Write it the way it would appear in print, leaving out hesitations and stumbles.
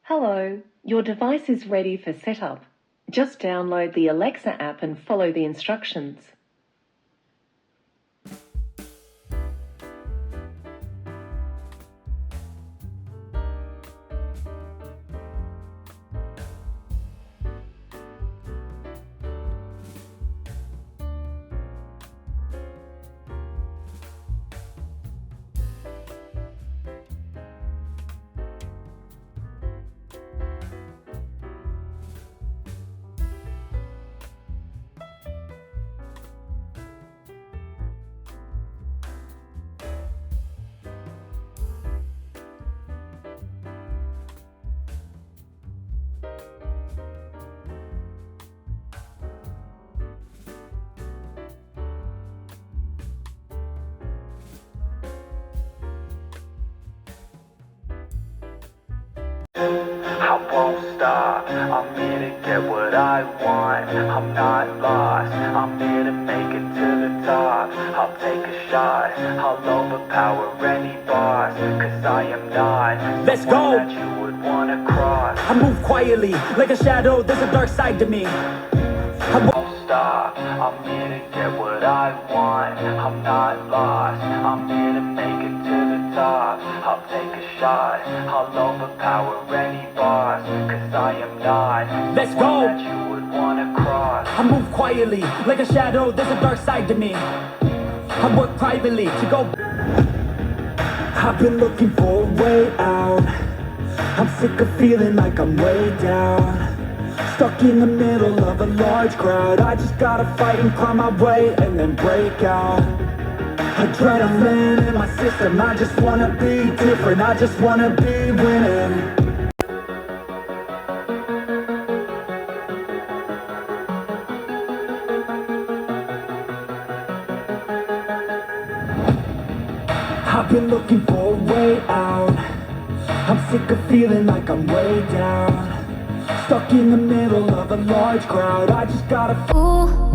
Hello, your device is ready for setup. Just download the Alexa app and follow the instructions. I won't stop, I'm here to get what I want. I'm not lost, I'm here to make it to the top. I'll take a shot, I'll overpower any boss. Cause I am not Let's someone go. that you would wanna cross. I move quietly, like a shadow, there's a dark side to me. I Won't stop, I'm here to get what I want. I'm not lost, I'm here to make it to the top. I'll take a shot, I'll overpower any boss. Cause I am not Let's someone go. that you would wanna cross. I move quietly, like a shadow, there's a dark side to me. I work privately to go. I've been looking for a way out. I'm sick of feeling like I'm way down, stuck in the middle of a large crowd. I just gotta fight and climb my way and then break out. Adrenaline in my system, I just wanna be different, I just wanna be winning. I've been looking for a way out. I'm sick of feeling like I'm way down, stuck in the middle of a large crowd. I just gotta Ooh.